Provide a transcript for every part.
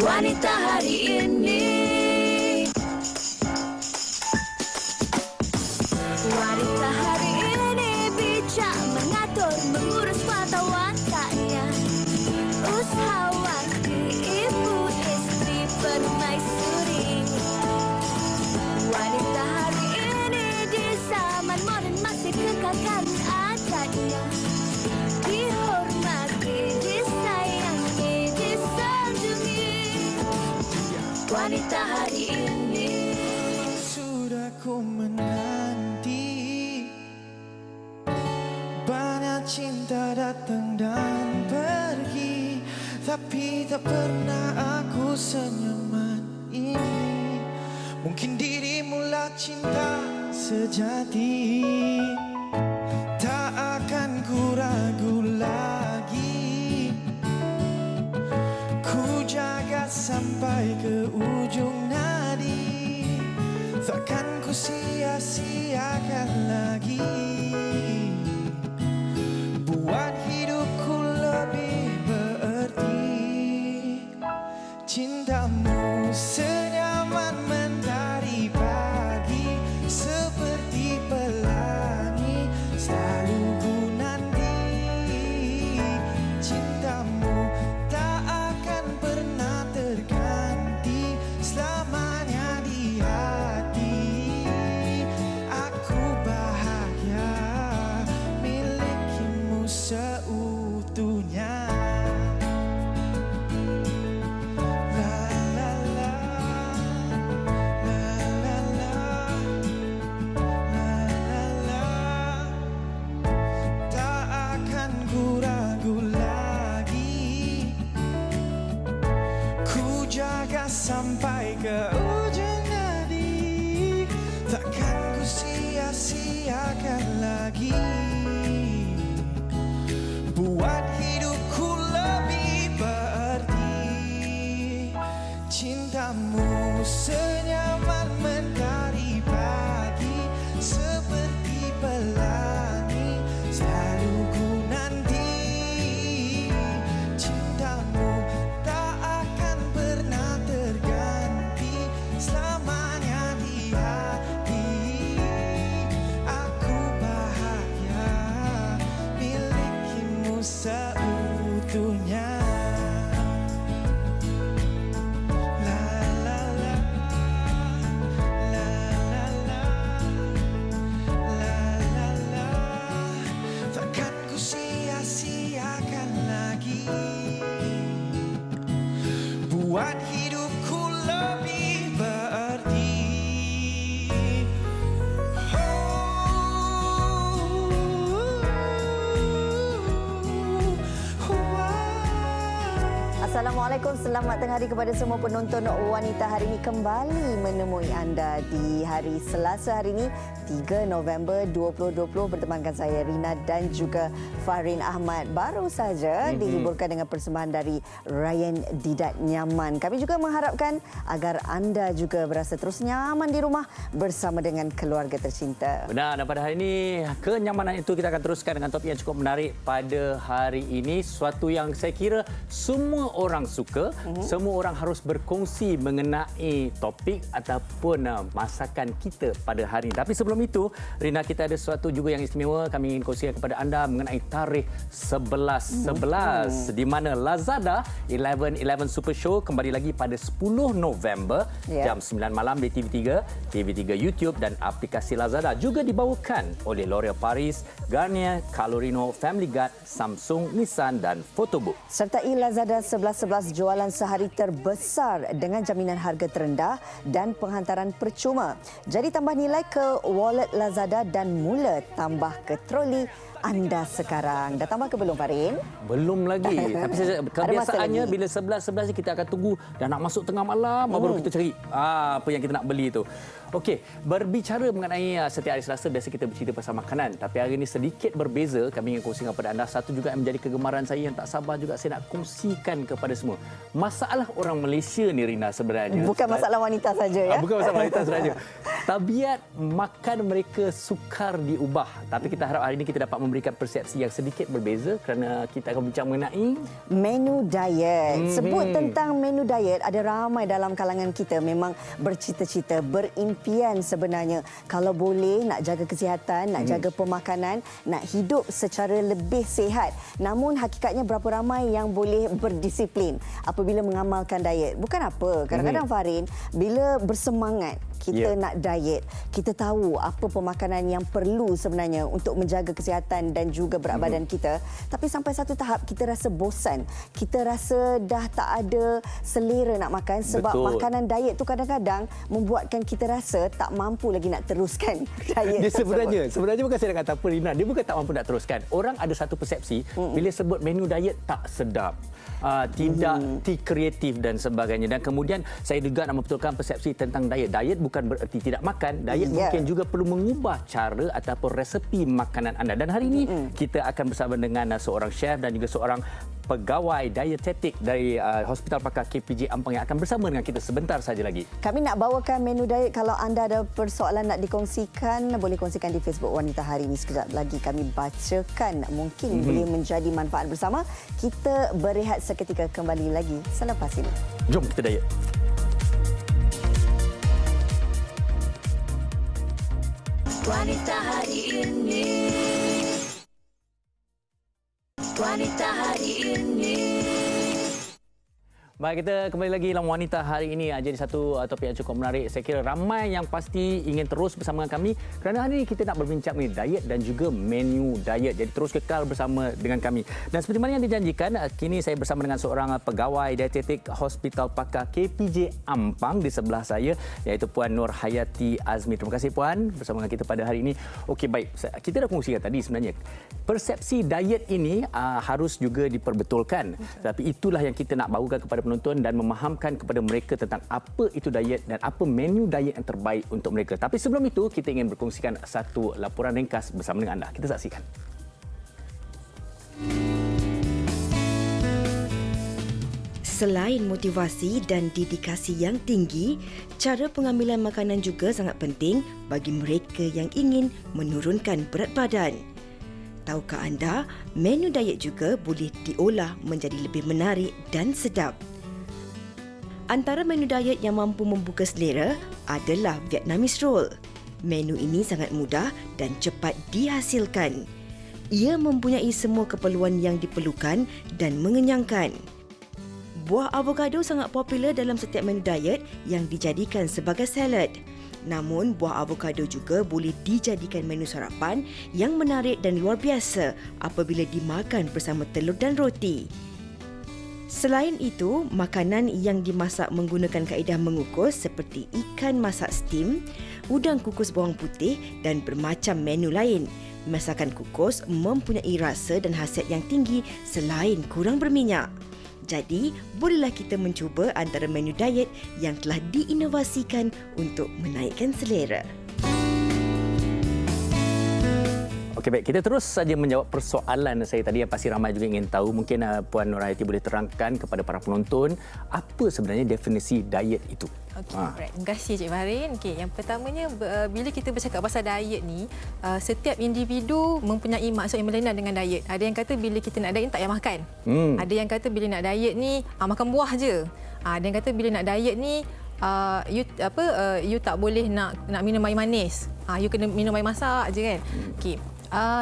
Wanita hari ini. Wanita hari ini bijak mengatur, mengurus mata wataknya. Usahawati, ibu istri, permaisuri. Wanita hari ini di zaman modern masih kekalkan adatnya. Dihormati, disayangi, disanjungi. Wanita hari ini. Sudah ku menanti, banyak cinta datang dan pergi, tapi tak pernah aku senyaman ini. Mungkin dirimulah cinta sejati. Tak akan ku ragu lagi, ku jaga sampai ke ujung nadi. Takkan ku sia-siakan lagi, buat hidupku lebih berarti. Cintamu senyaman mentari pagi, seperti pelangi selalu ku nanti. Cintamu tak akan pernah terganti, selamanya di hati. Aku bahagia milikimu seutuhnya. Sampai ke ujung nadi, takkan ku sia-siakan lagi, buat hidupku lebih berarti. Cintamu senyaman mentari pagi, seperti pelangi selalu ku nanti. Cintamu tak akan pernah terganti, selamanya di hati. Aku bahagia milikimu seutuhnya. La la la, la la la, la la la. Takkan ku sia-siakan lagi, buat hidupku lebih berarti. Assalamualaikum, selamat tengah hari kepada semua penonton Wanita hari ini. Kembali menemui anda di hari Selasa hari ini 3 November 2020 bertemankan saya Rina dan juga Fahrin Ahmad. Baru saja dihiburkan dengan persembahan dari Ryan Didat Nyaman. Kami juga mengharapkan agar anda juga berasa terus nyaman di rumah bersama dengan keluarga tercinta. Benar, dan pada hari ini kenyamanan itu kita akan teruskan dengan topik yang cukup menarik pada hari ini. Sesuatu yang saya kira semua orang suka, semua orang harus berkongsi mengenai topik ataupun masakan kita pada hari ini. Tapi sebelum itu, Rina, kita ada sesuatu juga yang istimewa kami ingin kongsikan kepada anda mengenai tarikh 11.11 di mana Lazada 11.11 Super Show kembali lagi pada 10 November jam 9 malam di TV3, TV3 YouTube dan aplikasi Lazada. Juga dibawakan oleh L'Oreal Paris, Garnier, Calorino, Family Guard, Samsung, Nissan dan Photobook. Sertai Lazada 11.11 jualan sehari terbesar dengan jaminan harga terendah dan penghantaran percuma. Jadi tambah nilai ke wallet Lazada dan mula tambah ke troli anda sekarang. Dah tambah ke belum, Farin? Belum lagi. Tapi kebiasaannya bila 11.11 kita akan tunggu dah nak masuk tengah malam baru kita cari apa yang kita nak beli tu. Okey, berbicara mengenai setiap hari Selasa biasa kita bercerita pasal makanan, tapi hari ini sedikit berbeza. Kami ingin kongsikan kepada anda satu juga yang menjadi kegemaran saya yang tak sabar juga saya nak kongsikan kepada semua. Masalah orang Malaysia ni, Rina, sebenarnya bukan masalah wanita saja ya. Bukan masalah wanita saja. Tabiat makan mereka sukar diubah. Tapi kita harap hari ini kita dapat memberikan persepsi yang sedikit berbeza kerana kita akan bincang mengenai menu diet. Sebut tentang menu diet, ada ramai dalam kalangan kita memang bercita-cita, berimpian sebenarnya. Kalau boleh nak jaga kesihatan, nak jaga pemakanan, nak hidup secara lebih sihat. Namun hakikatnya berapa ramai yang boleh berdisiplin apabila mengamalkan diet. Bukan apa, kadang-kadang Farin, bila bersemangat kita nak diet, kita tahu apa pemakanan yang perlu sebenarnya untuk menjaga kesihatan dan juga berat badan kita. Tapi sampai satu tahap kita rasa bosan. Kita rasa dah tak ada selera nak makan sebab makanan diet tu kadang-kadang membuatkan kita rasa tak mampu lagi nak teruskan diet. Dia sebenarnya bukan saya nak kata apa, Rina. Dia bukan tak mampu nak teruskan. Orang ada satu persepsi bila sebut menu diet tak sedap. Tidak kreatif dan sebagainya. Dan kemudian saya juga nak membetulkan persepsi tentang diet. Diet bukan bererti tidak makan. Diet mungkin juga perlu mengubah cara ataupun resepi makanan anda. Dan hari ini kita akan bersama dengan seorang chef dan juga seorang pegawai dietetik dari Hospital Pakar KPJ Ampang yang akan bersama dengan kita sebentar saja lagi. Kami nak bawakan menu diet. Kalau anda ada persoalan nak dikongsikan, boleh kongsikan di Facebook Wanita Hari ini. Sekejap lagi kami bacakan. Mungkin boleh menjadi manfaat bersama. Kita berehat seketika, kembali lagi selepas ini. Jom kita diet. Wanita hari ini. Wanita hari ini. Baik, kita kembali lagi dalam Wanita Hari ini. Jadi satu topik yang cukup menarik. Saya kira ramai yang pasti ingin terus bersama dengan kami kerana hari ini kita nak berbincang mengenai diet dan juga menu diet. Jadi terus kekal bersama dengan kami. Dan seperti mana yang dijanjikan, kini saya bersama dengan seorang pegawai dietetik Hospital Pakar KPJ Ampang di sebelah saya, iaitu Puan Nur Hayati Azmi. Terima kasih Puan bersama dengan kita pada hari ini. Okey, baik. Kita dah kongsikan tadi sebenarnya persepsi diet ini harus juga diperbetulkan. Tapi itulah yang kita nak bawakan kepada penonton dan memahamkan kepada mereka tentang apa itu diet dan apa menu diet yang terbaik untuk mereka. Tapi sebelum itu, kita ingin berkongsikan satu laporan ringkas bersama dengan anda. Kita saksikan. Selain motivasi dan dedikasi yang tinggi, cara pengambilan makanan juga sangat penting bagi mereka yang ingin menurunkan berat badan. Tahukah anda, menu diet juga boleh diolah menjadi lebih menarik dan sedap. Antara menu diet yang mampu membuka selera adalah Vietnamese Roll. Menu ini sangat mudah dan cepat dihasilkan. Ia mempunyai semua keperluan yang diperlukan dan mengenyangkan. Buah avokado sangat popular dalam setiap menu diet yang dijadikan sebagai salad. Namun, buah avokado juga boleh dijadikan menu sarapan yang menarik dan luar biasa apabila dimakan bersama telur dan roti. Selain itu, makanan yang dimasak menggunakan kaedah mengukus seperti ikan masak steam, udang kukus bawang putih dan bermacam menu lain. Masakan kukus mempunyai rasa dan khasiat yang tinggi selain kurang berminyak. Jadi, bolehlah kita mencuba antara menu diet yang telah diinovasikan untuk menaikkan selera. Okey, baik. Kita terus saja menjawab persoalan saya tadi yang pasti ramai juga ingin tahu. Mungkin Puan Nur Hayati boleh terangkan kepada para penonton apa sebenarnya definisi diet itu. Okey, baik. Terima kasih Cik Farin. Okey, yang pertamanya bila kita bercakap pasal diet ni, setiap individu mempunyai maksud yang berlainan dengan diet. Ada yang kata bila kita nak diet tak payah makan. Ada yang kata bila nak diet ni makan buah je. Ada yang kata bila nak diet ni you tak boleh nak minum air manis. You kena minum air masak je kan. Okey.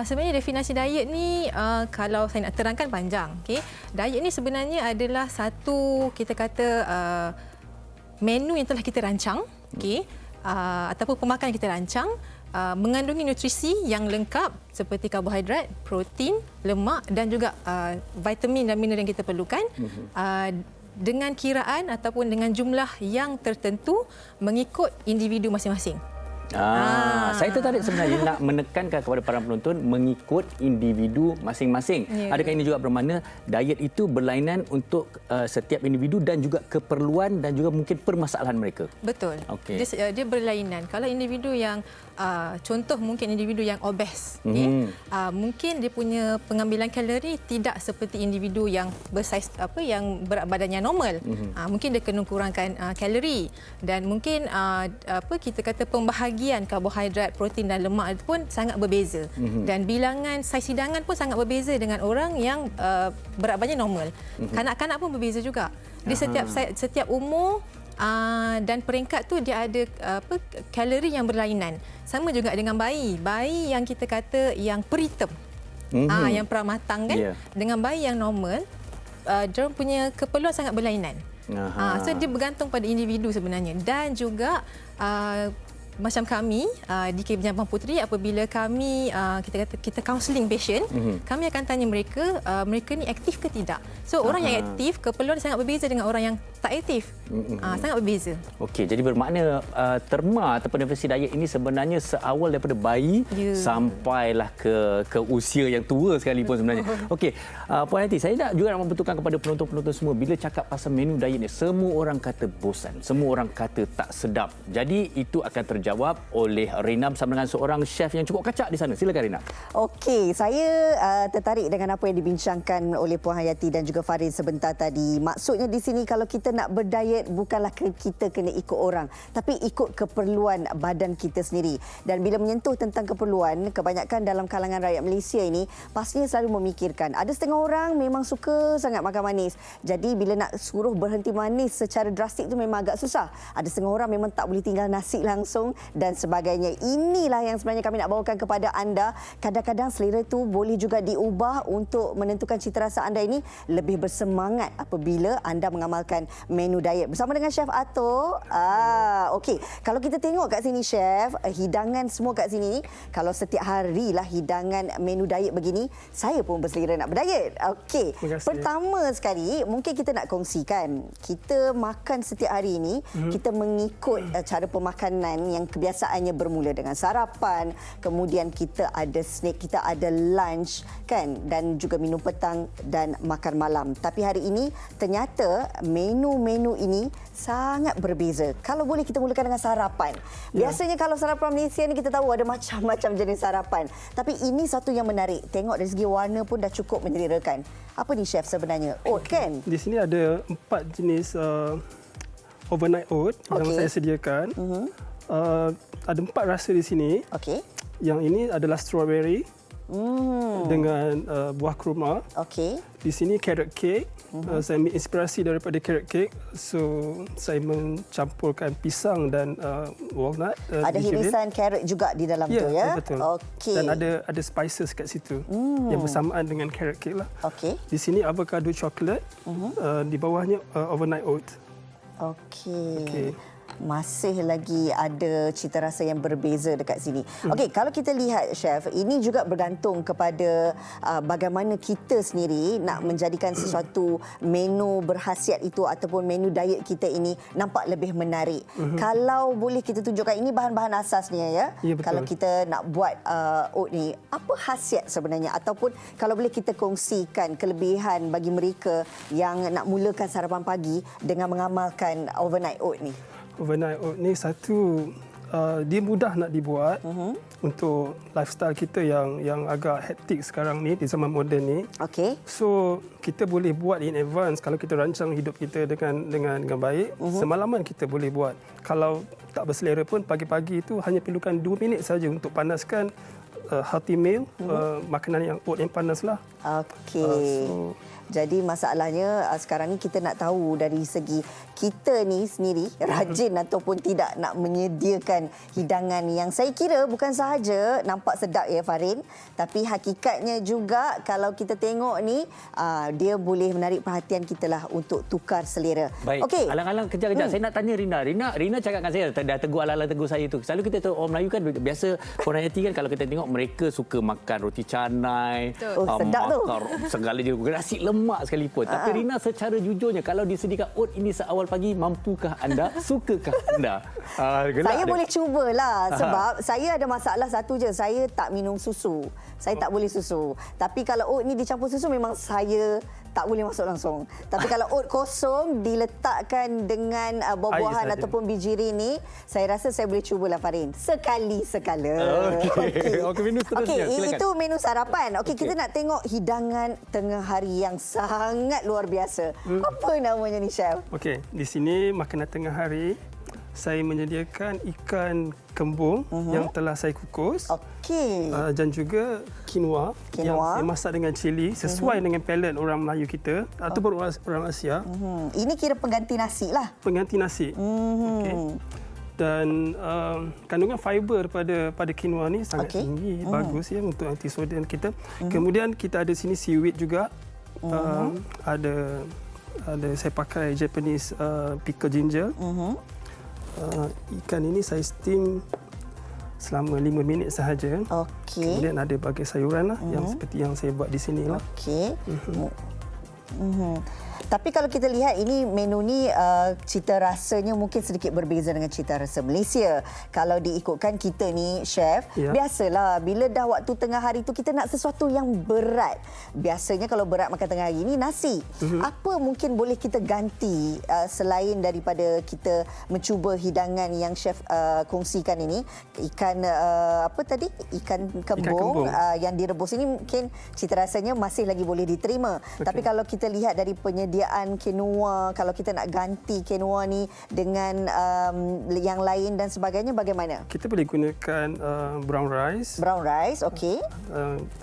Sebenarnya definisi diet ni kalau saya nak terangkan panjang. Okay? Diet ni sebenarnya adalah satu kita kata menu yang telah kita rancang, okay? Ataupun pemakanan kita rancang mengandungi nutrisi yang lengkap seperti karbohidrat, protein, lemak dan juga vitamin dan mineral yang kita perlukan dengan kiraan ataupun dengan jumlah yang tertentu mengikut individu masing-masing. Saya tertarik sebenarnya nak menekankan kepada para penonton mengikut individu masing-masing. Adakah ini juga bermakna diet itu berlainan untuk setiap individu dan juga keperluan dan juga mungkin permasalahan mereka? Betul. Okay. Dia berlainan. Kalau individu yang contoh mungkin individu yang obes, mungkin dia punya pengambilan kalori tidak seperti individu yang bersaiz yang berat badannya normal. Mungkin dia kena kurangkan kalori dan mungkin kita kata pembahagian pembahagian karbohidrat, protein dan lemak itu pun sangat berbeza. Dan bilangan saiz hidangan pun sangat berbeza dengan orang yang berat badan normal. Kanak-kanak pun berbeza juga. Di setiap umur dan peringkat tu dia ada kalori yang berlainan. Sama juga dengan bayi. Bayi yang kita kata yang preterm, yang pramatang kan, dengan bayi yang normal, diorang punya keperluan sangat berlainan. So dia bergantung pada individu sebenarnya. Dan juga macam kami di KP Penyampan Puteri, apabila kami kita counselling patient, kami akan tanya mereka ni aktif ke tidak. So orang yang aktif keperluan sangat berbeza dengan orang yang tak aktif. Sangat berbeza. Okey, jadi bermakna terma ataupun definisi diet ini sebenarnya seawal daripada bayi sampailah ke usia yang tua sekalipun sebenarnya. Okey, Puan Hati, saya juga nak membetulkan kepada penonton-penonton semua, bila cakap pasal menu diet ni, semua orang kata bosan, semua orang kata tak sedap. Jadi itu akan terjawab oleh Rina bersama dengan seorang chef yang cukup kacak di sana. Silakan Rina. Okey, saya tertarik dengan apa yang dibincangkan oleh Puan Hayati dan juga Farid sebentar tadi. Maksudnya di sini kalau kita nak berdiet, bukanlah kita kena ikut orang, tapi ikut keperluan badan kita sendiri. Dan bila menyentuh tentang keperluan, kebanyakan dalam kalangan rakyat Malaysia ini pastinya selalu memikirkan. Ada setengah orang memang suka sangat makan manis. Jadi bila nak suruh berhenti manis secara drastik tu memang agak susah. Ada setengah orang memang tak boleh tinggal nasi langsung dan sebagainya. Inilah yang sebenarnya kami nak bawakan kepada anda. Kadang-kadang selera tu boleh juga diubah untuk menentukan cita rasa anda ini lebih bersemangat apabila anda mengamalkan menu diet. Bersama dengan Chef Ato. Okey, kalau kita tengok kat sini Chef, hidangan semua kat sini, kalau setiap hari lah hidangan menu diet begini, saya pun berselera nak berdiet. Okey, pertama sekali mungkin kita nak kongsikan, kita makan setiap hari ini, kita mengikut cara pemakanan yang kebiasaannya bermula dengan sarapan, kemudian kita ada snack, kita ada lunch kan, dan juga minum petang dan makan malam. Tapi hari ini ternyata menu-menu ini sangat berbeza. Kalau boleh kita mulakan dengan sarapan. Biasanya kalau sarapan Malaysia ni kita tahu ada macam-macam jenis sarapan. Tapi ini satu yang menarik. Tengok dari segi warna pun dah cukup menyelerakan. Apa ni chef sebenarnya? Oat kan? Di sini ada 4 jenis overnight oat yang saya sediakan. Ada 4 rasa di sini. Okey. Yang ini adalah strawberry dengan buah kurma. Okey. Di sini carrot cake. Saya ambil inspirasi daripada carrot cake. So saya mencampurkan pisang dan walnut. Ada hirisan carrot juga di dalam tu ya? Betul. Okey. Dan ada spices kat situ yang bersamaan dengan carrot cake lah. Okey. Di sini avocado chocolate. Di bawahnya overnight oat. Okey. Masih lagi ada cita rasa yang berbeza dekat sini. Okey, kalau kita lihat chef, ini juga bergantung kepada bagaimana kita sendiri nak menjadikan sesuatu menu berkhasiat itu ataupun menu diet kita ini nampak lebih menarik. Kalau boleh kita tunjukkan, ini bahan-bahan asasnya ya. Ya, betul. Kalau kita nak buat oat ni, apa khasiat sebenarnya, ataupun kalau boleh kita kongsikan kelebihan bagi mereka yang nak mulakan sarapan pagi dengan mengamalkan overnight oat ni. Overnight oat ni satu, dia mudah nak dibuat untuk lifestyle kita yang agak hektik sekarang ni di zaman moden ni. Okey. So kita boleh buat in advance kalau kita rancang hidup kita dengan baik. Semalaman kita boleh buat. Kalau tak berselera pun pagi-pagi itu hanya perlukan 2 minit saja untuk panaskan healthy meal, makanan yang oat yang panaslah. Okey. Jadi masalahnya sekarang ni kita nak tahu dari segi kita ni sendiri rajin ataupun tidak nak menyediakan hidangan yang saya kira bukan sahaja nampak sedap ya Farid, tapi hakikatnya juga kalau kita tengok ni dia boleh menarik perhatian kita lah untuk tukar selera. Baik. Okey. Alang-alang kejap-kejap saya nak tanya Rina. Rina cakap dengan saya, dah tegur ala-ala tegur saya tu. Selalu kita tahu orang Melayu kan biasa, Puan Hayati kan kalau kita tengok mereka suka makan roti canai, sedap tu. makan segala jenis nasi lemak sekalipun. Tapi Rina secara jujurnya kalau disediakan oat ini seawal pagi, mampukah anda? Sukakah anda? Saya boleh cubalah sebab saya ada masalah satu je, saya tak minum susu. Saya tak boleh susu. Tapi kalau oat ni dicampur susu memang saya tak boleh masuk langsung. Tapi kalau oat kosong diletakkan dengan buah-buahan ataupun biji ni, saya rasa saya boleh cubalah Farin. Sekali-sekala. Okey, menu seterusnya. Silakan. Itu menu sarapan. Okey, kita nak tengok hidangan tengah hari yang sangat luar biasa. Apa namanya ni chef? Okey, di sini makanan tengah hari saya menyediakan ikan kembung yang telah saya kukus. Okey. Dan juga quinoa yang saya masak dengan cili sesuai dengan palate orang Melayu kita ataupun orang Asia. Ini kira pengganti nasi lah. Pengganti nasi. Okey. Dan kandungan fiber pada quinoa ni sangat tinggi, bagus ya untuk antisodium kita. Kemudian kita ada sini seaweed juga. Ada saya pakai Japanese pickle ginger. Ikan ini saya steam selama 5 minit sahaja. Okey. Kemudian ada bagai sayuran lah yang seperti yang saya buat di sini lah. Okey. Tapi kalau kita lihat ini menu ni cita rasanya mungkin sedikit berbeza dengan cita rasa Malaysia. Kalau diikutkan kita ni chef, biasalah bila dah waktu tengah hari tu kita nak sesuatu yang berat. Biasanya kalau berat makan tengah hari ni nasi. Apa mungkin boleh kita ganti selain daripada kita mencuba hidangan yang chef kongsikan ini, ikan apa tadi? Ikan kembung yang direbus ini mungkin cita rasanya masih lagi boleh diterima. Tapi kalau kita lihat dari penyediaan quinoa, kalau kita nak ganti quinoa ni dengan yang lain dan sebagainya, bagaimana? Kita boleh gunakan brown rice. Brown rice, okey.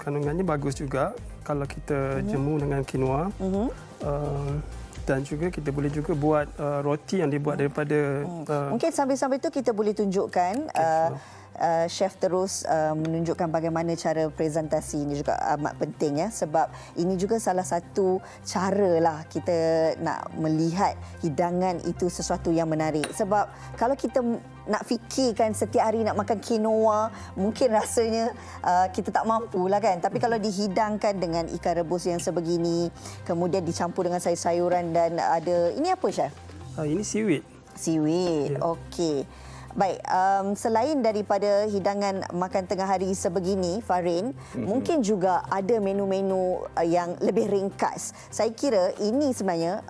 Kandungannya bagus juga kalau kita jemur dengan quinoa. Dan juga kita boleh juga buat roti yang dibuat daripada... Mungkin sambil-sambil tu kita boleh tunjukkan... chef terus menunjukkan bagaimana cara presentasi ini juga amat penting ya, sebab ini juga salah satu cara lah kita nak melihat hidangan itu sesuatu yang menarik. Sebab kalau kita nak fikirkan setiap hari nak makan quinoa, mungkin rasanya kita tak mampulah kan. Tapi kalau dihidangkan dengan ikan rebus yang sebegini, kemudian dicampur dengan sayur-sayuran dan ada, ini apa chef? Ini seaweed. Seaweed, okey. Baik, selain daripada hidangan makan tengah hari sebegini, Farin, mungkin juga ada menu-menu yang lebih ringkas. Saya kira ini sebenarnya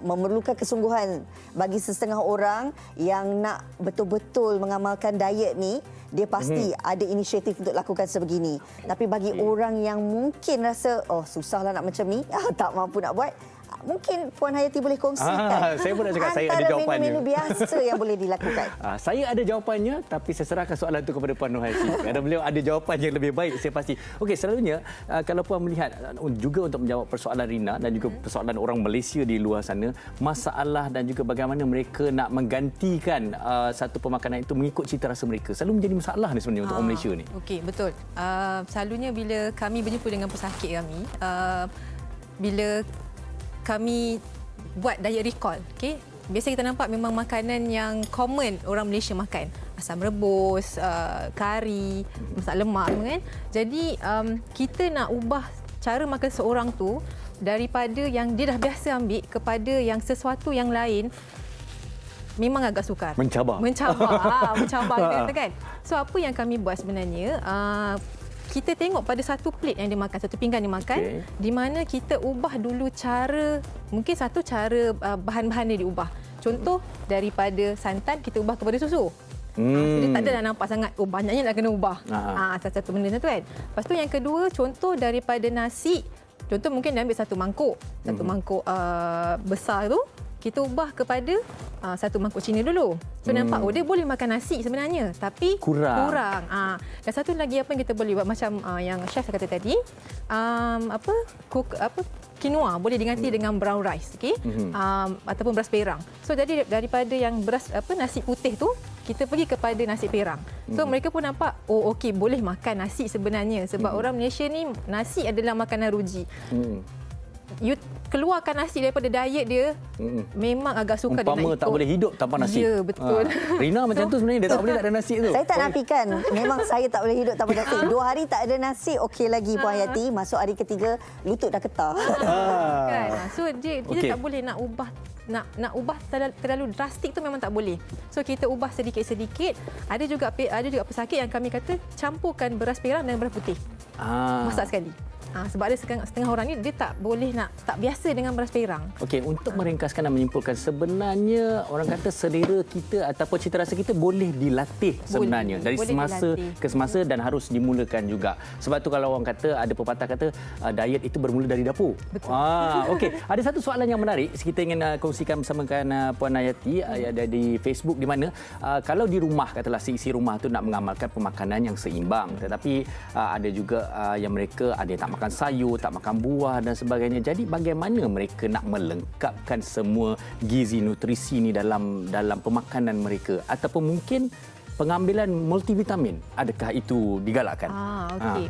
memerlukan kesungguhan bagi setengah orang yang nak betul-betul mengamalkan diet ni. Dia pasti ada inisiatif untuk lakukan sebegini. Tapi bagi orang yang mungkin rasa, oh susahlah nak macam ni, tak mampu nak buat, mungkin Puan Hayati boleh kongsikan saya pun nak cakap saya ada jawapannya. Antara menu-menu biasa yang boleh dilakukan. Saya ada jawapannya, tapi saya serahkan soalan itu kepada Puan Nur Hayati. Kerana beliau ada jawapan yang lebih baik, saya pasti. Okey, selalunya kalau Puan melihat juga untuk menjawab persoalan Rina dan juga persoalan orang Malaysia di luar sana, masalah dan juga bagaimana mereka nak menggantikan satu pemakanan itu mengikut cita rasa mereka. Selalu menjadi masalah ni sebenarnya untuk orang Malaysia ni. Okey, betul. Selalunya bila kami berjumpa dengan pesakit kami, bila kami buat diet recall, okey. Biasa kita nampak memang makanan yang common orang Malaysia makan. Asam rebus, kari, masak lemak kan. Jadi kita nak ubah cara makan seorang tu daripada yang dia dah biasa ambil kepada yang sesuatu yang lain, memang agak sukar. Mencabar. Mencabar kita kan. So apa yang kami buat sebenarnya, kita tengok pada satu plate yang dia makan, satu pinggan dia makan, di mana kita ubah dulu cara, mungkin satu cara bahan-bahan dia diubah. Contoh daripada santan kita ubah kepada susu. Dia tak ada dah nampak sangat, oh banyaknya nak kena ubah. Satu benda satu kan. Lepas tu yang kedua, contoh daripada nasi, contoh mungkin dia ambil satu mangkuk besar tu, kita ubah kepada satu mangkuk Cina dulu. So nampak, oh dia boleh makan nasi sebenarnya, tapi kurang. Dan satu lagi apa yang kita boleh buat, macam yang chef kata tadi, quinoa boleh diganti dengan brown rice, okey? Ataupun beras perang. So jadi daripada yang beras nasi putih tu, kita pergi kepada nasi perang. So mereka pun nampak, oh okey, boleh makan nasi sebenarnya, sebab orang Malaysia ni nasi adalah makanan ruji. You keluarkan nasi daripada diet dia, memang agak sukar dia nak ikut. Tak boleh hidup tanpa nasi. Ya, betul. Rina macam tu sebenarnya, dia tak boleh tak ada nasi tu. Saya tak nafikan. Memang saya tak boleh hidup tanpa nasi. 2 hari tak ada nasi, okey lagi Puan Hayati. Masuk hari ketiga, lutut dah getar. Kan? So kita tak boleh nak ubah, nak ubah terlalu drastik tu memang tak boleh. So kita ubah sedikit-sedikit. Ada juga pesakit yang kami kata campurkan beras perang dan beras putih. Masak sekali. Sebab ada setengah orang ni dia tak biasa dengan beras perang. Okey, untuk meringkaskan dan menyimpulkan, sebenarnya orang kata selera kita ataupun cita rasa kita boleh dilatih sebenarnya dari semasa ke semasa dan harus dimulakan juga. Sebab tu kalau orang kata, ada pepatah kata diet itu bermula dari dapur. Betul. Okey, ada satu soalan yang menarik kita ingin kongsikan bersama Puan Hayati ada di Facebook, di mana kalau di rumah katalah isi rumah tu nak mengamalkan pemakanan yang seimbang, tetapi ada juga yang mereka ada yang tak makan sayur, tak makan buah dan sebagainya. Jadi bagaimana mereka nak melengkapkan semua gizi nutrisi ni dalam pemakanan mereka, ataupun mungkin pengambilan multivitamin, adakah itu digalakkan? Okey.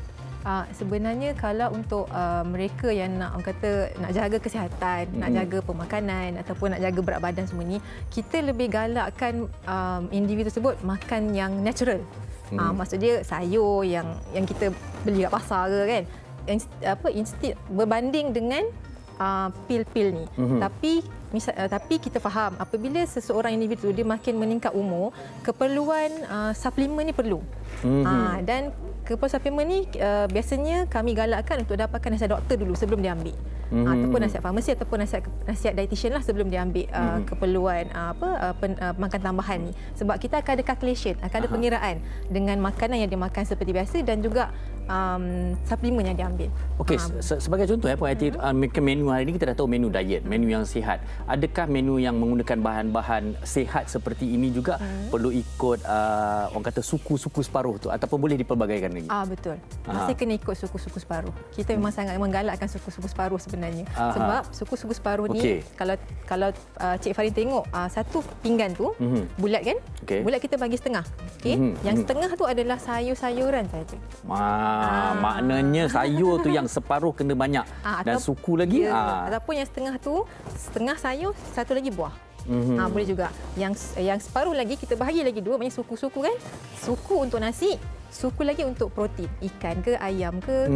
Sebenarnya kalau untuk mereka yang nak jaga kesihatan, nak jaga pemakanan ataupun nak jaga berat badan semua ni, kita lebih galakkan individu tersebut makan yang natural. Maksud dia sayur yang kita beli kat pasar ke kan. Instead berbanding dengan pil-pil ni. Tapi kita faham apabila seseorang individu dia makin meningkat umur, keperluan suplemen ni perlu. Dan keperluan suplemen ni biasanya kami galakkan untuk dapatkan nasihat doktor dulu sebelum dia ambil. Ataupun nasihat farmasi ataupun nasihat dietitian lah sebelum dia ambil keperluan makan tambahan ni. Sebab kita akan ada calculation, akan ada pengiraan dengan makanan yang dia makan seperti biasa dan juga suplemen yang dia ambil. Okey, sebagai contoh Puan Hayati, menu hari ini kita dah tahu menu diet, menu yang sihat. Adakah menu yang menggunakan bahan-bahan sihat seperti ini juga perlu ikut orang kata suku-suku separuh tu, ataupun boleh dipelbagaikan lagi? Betul. Masih kena ikut suku-suku separuh. Kita memang sangat menggalakkan suku-suku separuh sebenarnya. Sebab suku-suku separuh ni kalau Cik Farin tengok satu pinggan tu bulat kan? Bulat kita bagi setengah. Yang setengah tu adalah sayur-sayuran saja. Maknanya sayur tu yang separuh kena banyak dan suku lagi ataupun yang setengah tu setengah sayur, satu lagi buah. Boleh juga. Yang separuh lagi kita bahagi lagi dua, maknanya suku-suku kan? Suku untuk nasi, suku lagi untuk protein, ikan ke ayam ke.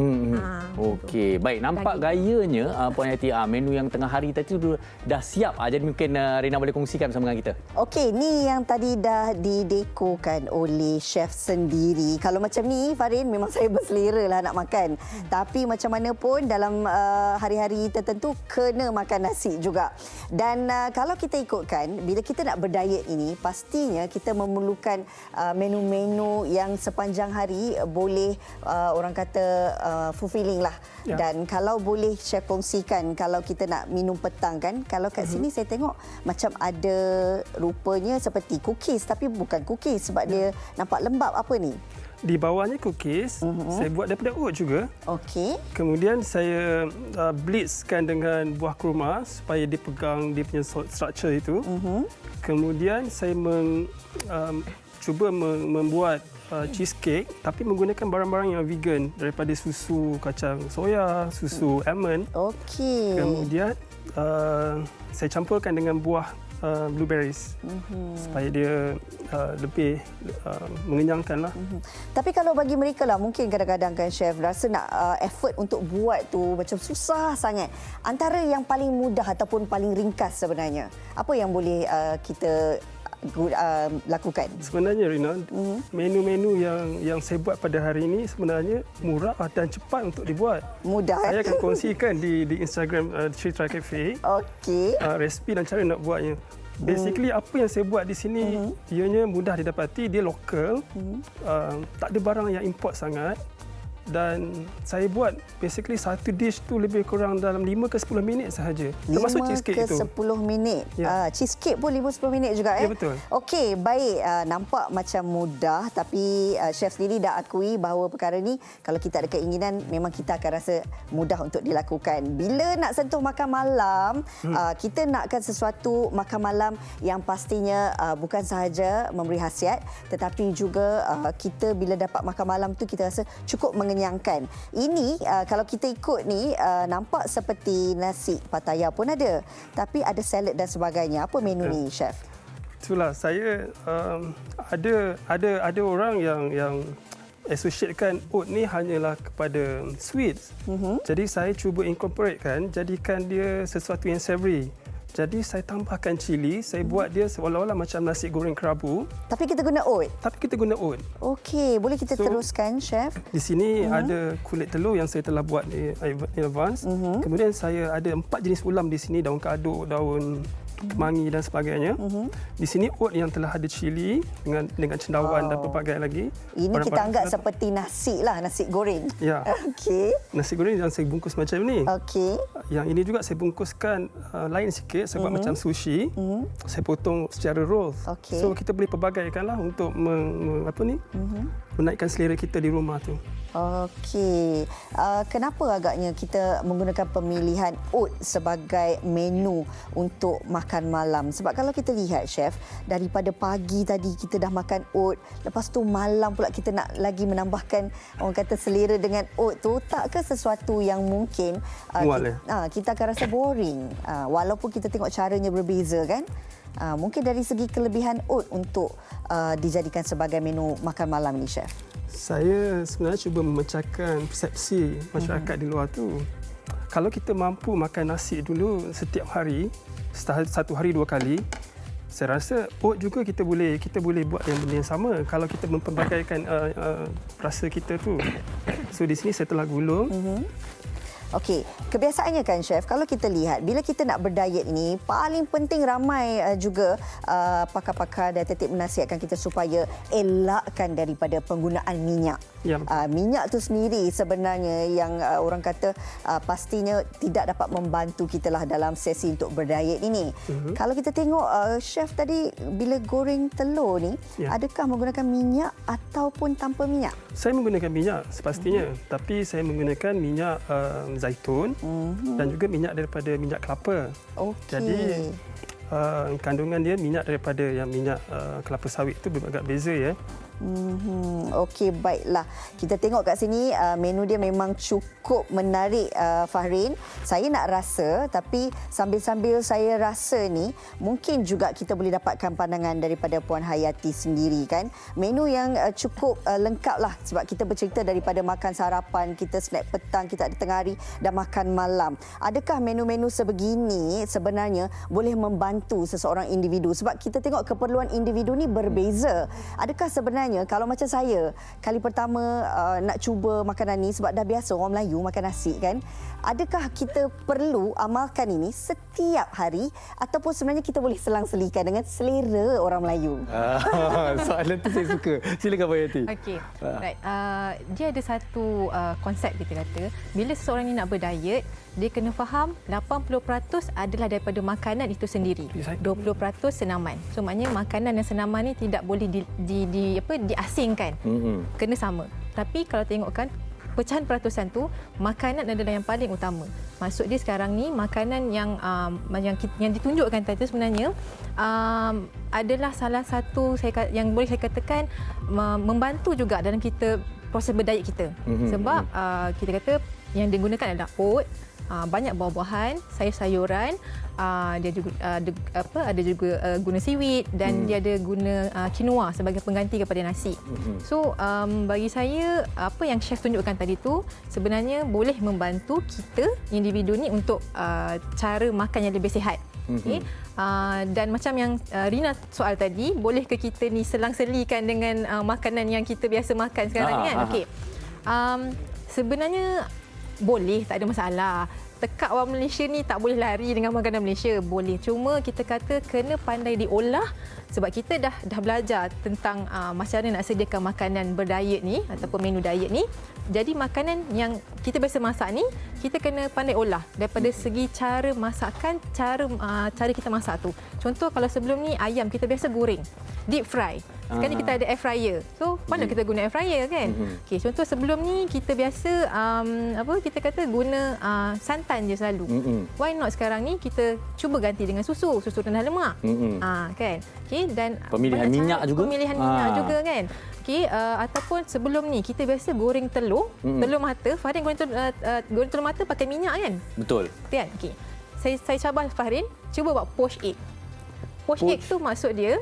Okey, baik, nampak gayanya Puan Hayati menu yang tengah hari tadi tu dah siap. Jadi mungkin Rina boleh kongsikan bersama dengan kita. Okey, ni yang tadi dah didekorkan oleh chef sendiri. Kalau macam ni Farin, memang saya berselera lah nak makan. Tapi macam mana pun dalam hari-hari tertentu kena makan nasi juga. Dan kalau kita ikutkan, bila kita nak berdiet ini, pastinya kita memerlukan menu-menu yang sepanjang hari boleh orang kata fulfilling lah. Ya. Dan kalau boleh chef kongsikan, kalau kita nak minum petang kan, kalau kat sini saya tengok macam ada rupanya seperti cookies, tapi bukan cookies sebab dia nampak lembap. Apa ni? Di bawahnya cookies, saya buat daripada oat juga. Okey. Kemudian saya blitzkan dengan buah kurma supaya dia pegang dia punya structure itu. Kemudian saya cuba membuat cheesecake tapi menggunakan barang-barang yang vegan, daripada susu kacang soya, susu almond. Okey. Kemudian saya campurkan dengan buah blueberries supaya dia lebih mengenyangkan lah. Tapi kalau bagi mereka lah, mungkin kadang-kadang kan chef rasa nak effort untuk buat tu macam susah sangat. Antara yang paling mudah ataupun paling ringkas sebenarnya, apa yang boleh kita lakukan? Sebenarnya Rina, menu-menu yang saya buat pada hari ini sebenarnya murah dan cepat untuk dibuat. Mudah. Saya akan kongsikan di Instagram Citra Cafe. Okey. Resipi dan cara nak buatnya. Basically apa yang saya buat di sini ianya mudah didapati, dia lokal. Tak ada barang yang import sangat. Dan saya buat basically satu dish tu lebih kurang dalam 5 ke 10 minit sahaja. Termasuk cheesecake itu. 5 ke 10 minit. Ya. Cheesecake pun 5-10 minit juga. Ya, betul. Okey, baik. Nampak macam mudah tapi chef sendiri dah akui bahawa perkara ni kalau kita ada keinginan memang kita akan rasa mudah untuk dilakukan. Bila nak sentuh makan malam, kita nakkan sesuatu makan malam yang pastinya bukan sahaja memberi khasiat tetapi juga kita bila dapat makan malam tu kita rasa cukup mengenyangkan. Ini kalau kita ikut ni nampak seperti nasi Pattaya pun ada, tapi ada salad dan sebagainya. Apa menu ni chef? Itulah saya ada orang yang associatekan oat ni hanyalah kepada sweets. Jadi saya cuba incorporatekan, jadikan dia sesuatu yang savory. Jadi saya tambahkan cili, saya buat dia seolah-olah macam nasi goreng kerabu, Tapi kita guna oat. tapi kita guna oat. Okey, boleh kita teruskan, Chef? Di sini ada kulit telur yang saya telah buat in advance. Kemudian saya ada 4 jenis ulam di sini, daun kaduk, daun kemangi dan sebagainya. Di sini oat yang telah ada cili dengan cendawan dan pelbagai lagi. Ini kita Barang-barang anggap sedap. seperti nasi lah, nasi goreng. Ya. Okey. Nasi goreng yang saya bungkus macam ni. Okey. Yang ini juga saya bungkuskan lain sikit, saya buat macam sushi. Saya potong secara roll. Okey. So kita boleh pelbagaikanlah untuk menaikkan selera kita di rumah tu. Okey. Kenapa agaknya kita menggunakan pemilihan oat sebagai menu untuk makan malam? Sebab kalau kita lihat, Chef, daripada pagi tadi kita dah makan oat, lepas tu malam pula kita nak lagi menambahkan orang kata selera dengan oat tu, takkah sesuatu yang mungkin Mual, kita akan rasa boring walaupun kita tengok caranya berbeza kan? Mungkin dari segi kelebihan oat untuk dijadikan sebagai menu makan malam ni, Chef. Saya sebenarnya cuba memecahkan persepsi masyarakat di luar tu. Kalau kita mampu makan nasi dulu setiap hari, satu hari 2 kali, saya rasa oat juga kita boleh buat yang benda yang sama kalau kita mempelbagaikan rasa kita tu. So di sini saya telah gulung. Okey, kebiasaannya kan, Chef, kalau kita lihat bila kita nak berdiet ini, paling penting ramai juga pakar-pakar dietetik menasihatkan kita supaya elakkan daripada penggunaan minyak. Ya. Minyak tu sendiri sebenarnya yang orang kata pastinya tidak dapat membantu kita lah dalam sesi untuk berdiet ini. Kalau kita tengok Chef tadi bila goreng telur ni, adakah menggunakan minyak ataupun tanpa minyak? Saya menggunakan minyak sepastinya, tapi saya menggunakan minyak zaitun dan juga minyak daripada minyak kelapa. Okey. Jadi kandungan dia minyak daripada yang minyak kelapa sawit itu agak beza ya. Okey, baiklah. Kita tengok kat sini menu dia memang cukup menarik, Fahrin. Saya nak rasa, tapi sambil-sambil saya rasa ni, mungkin juga kita boleh dapatkan pandangan daripada Puan Hayati sendiri kan. Menu yang cukup lengkap lah sebab kita bercerita daripada makan sarapan, kita snack petang, kita ada tengah hari dan makan malam. Adakah menu-menu sebegini sebenarnya boleh membantu seseorang individu? Sebab kita tengok keperluan individu ni berbeza. Adakah sebenarnya kalau macam saya kali pertama nak cuba makanan ni sebab dah biasa orang Melayu makan nasi kan, adakah kita perlu amalkan ini setiap hari ataupun sebenarnya kita boleh selang-selikan dengan selera orang Melayu? Soalan tu saya suka. Silakan Puan Hayati. Okey. Right. Dia ada satu konsep kita kata, bila seseorang ni nak berdiet, dia kena faham 80% adalah daripada makanan itu sendiri. 20% senaman. So maknanya makanan dan senaman ni tidak boleh diasingkan. Kena sama. Tapi kalau tengokkan pecahan peratusan tu, makanan adalah yang paling utama. Maksud dia sekarang ni makanan yang ditunjukkan tadi sebenarnya adalah salah satu yang boleh saya katakan membantu juga dalam kita proses berdiet kita. Sebab kita kata yang digunakan adalah oat, banyak buah-buahan, sayur-sayuran, dia juga ada juga guna seaweed dan dia ada guna quinoa sebagai pengganti kepada nasi. So bagi saya apa yang chef tunjukkan tadi tu sebenarnya boleh membantu kita individu ni untuk cara makan yang lebih sihat. Okay. Dan macam yang Rina soal tadi, boleh ke kita ni selang-selikan dengan makanan yang kita biasa makan sekarang ni kan? Okey. Sebenarnya boleh, tak ada masalah. Tekak orang Malaysia ni tak boleh lari dengan makanan Malaysia. Boleh. Cuma kita kata kena pandai diolah sebab kita dah belajar tentang macam mana nak sediakan makanan berdiet ni ataupun menu diet ni. Jadi makanan yang kita biasa masak ni, kita kena pandai olah daripada segi cara masakan, cara kita masak tu. Contoh kalau sebelum ni ayam kita biasa goreng, deep fry. Sekarang ni kita ada air fryer. So, mana kita guna air fryer kan? Okey, contoh sebelum ni kita biasa kita kata guna santan je selalu. Why not sekarang ni kita cuba ganti dengan susu rendah lemak. Kan? Okey, dan pemilihan minyak juga. Pemilihan minyak juga kan? Okey, ataupun sebelum ni kita biasa goreng telur mata. Fahrin goreng telur mata pakai minyak kan? Betul. Kan? Okey. Saya cabar Fahrin cuba buat poached egg. Poached egg tu maksud dia,